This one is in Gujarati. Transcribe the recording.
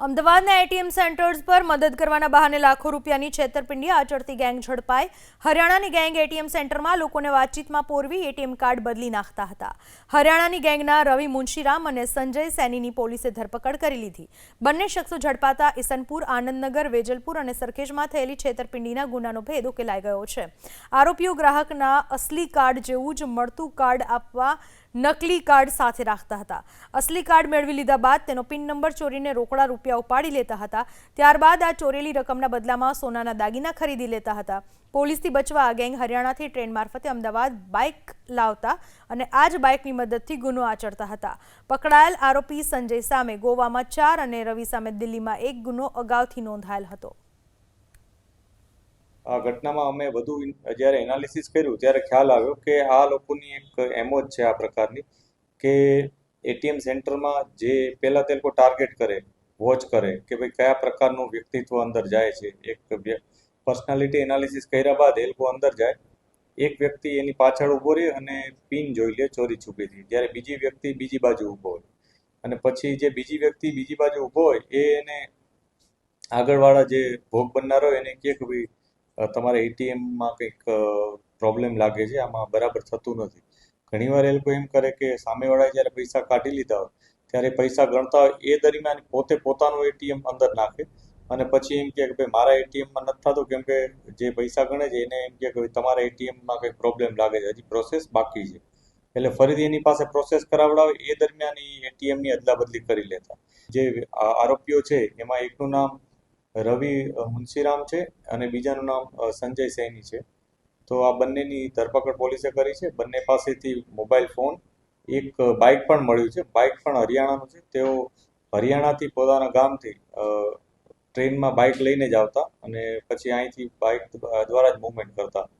અમદાવાદના એટીએમ સેન્ટર્સ પર મદદ કરવાના બહાને લાખો રૂપિયાની છેતરપિંડી આચરતી ગેંગ ઝડપાઈ। હરિયાણાની ગેંગ એટીએમ સેન્ટરમાં લોકોને વાતચીતમાં પોરવી એટીએમ કાર્ડ બદલી નાખતા હતા। હરિયાણાની ગેંગના રવિ મુનશીરામ અને સંજય સૈનીની પોલીસે ધરપકડ કરી લીધી। બંને શખ્સો ઝડપાતા ઈસનપુર, આનંદનગર, વેજલપુર અને સરખેજમાં થયેલી છેતરપિંડીના ગુનાનો ભેદ ઉકેલાઈ ગયો છે। આરોપીઓ ગ્રાહકના અસલી કાર્ડ જેવું જ મળતું કાર્ડ આપવા નકલી કાર્ડ સાથે રાખતા હતા। અસલી કાર્ડ મેળવી લીધા બાદ તેનો પિન નંબર ચોરીને રોકડા રૂપિયા ઉપાડી લેતા હતા। ત્યારબાદ આ ચોરેલી રકમના બદલામાં સોનાના દાગીના ખરીદી લેતા હતા। પોલીસથી બચવા આ ગેંગ હરિયાણાથી ટ્રેન મારફતે અમદાવાદ બાઇક લાવતા અને આ જ બાઇકની મદદથી ગુનો આચરતા હતા। પકડાયેલ આરોપી સંજય સામે ગોવામાં 4 અને રવિ સામે દિલ્હીમાં 1 ગુનો અગાઉથી નોંધાયેલ હતો। આ ઘટનામાં અમે વધુ જ્યારે એનાલિસિસ કર્યું ત્યારે ખ્યાલ આવ્યો કે આ લોકોની એક એમો જ છે આ પ્રકારની કે એટીએમ સેન્ટરમાં જે પહેલાં તે લોકો ટાર્ગેટ કરે, વોચ કરે કે ભાઈ કયા પ્રકારનું વ્યક્તિત્વ અંદર જાય છે। એક પર્સનાલિટી એનાલિસિસ કર્યા બાદ એ લોકો અંદર જાય, એક વ્યક્તિ એની પાછળ ઊભો રહે અને પિન જોઈ લે ચોરી છુપીથી, જ્યારે બીજી વ્યક્તિ બીજી બાજુ ઊભો હોય અને પછી જે બીજી વ્યક્તિ બીજી બાજુ ઊભો હોય એ એને આગળવાળા જે ભોગ બનનાર હોય એને કહે કે ભાઈ તમારે એટીએમમાં કંઈક પ્રોબ્લેમ લાગે છે, આમાં બરાબર થતું નથી। ઘણીવાર એ લોકો એમ કરે કે સામેવાળાએ જ્યારે પૈસા કાઢી લીધા હોય ત્યારે પૈસા ગણતા હોય એ દરમિયાન પોતે પોતાનું એટીએમ અંદર નાખે અને પછી એમ કહે કે ભાઈ મારા એટીએમમાં નથી થતું કેમ કે જે પૈસા ગણે છે એને એમ કહે કે ભાઈ તમારા એટીએમમાં કંઈક પ્રોબ્લેમ લાગે છે, હજી પ્રોસેસ બાકી છે, એટલે ફરીથી એની પાસે પ્રોસેસ કરાવડાવે એ દરમિયાન એ એટીએમની અદલાબદલી કરી લેતા। જે આરોપીઓ છે એમાં એકનું નામ રવિ મુનશીરામ છે અને બીજાનું નામ સંજય સૈની છે। તો આ બંનેની ધરપકડ પોલીસે કરી છે। બંને પાસેથી મોબાઈલ ફોન, એક બાઇક પણ મળ્યું છે, બાઇક પણ હરિયાણાનું છે। તેઓ હરિયાણાથી પોતાના ગામથી ટ્રેનમાં બાઇક લઈને જ આવતા અને પછી અહીંથી બાઇક દ્વારા જ મૂવમેન્ટ કરતા।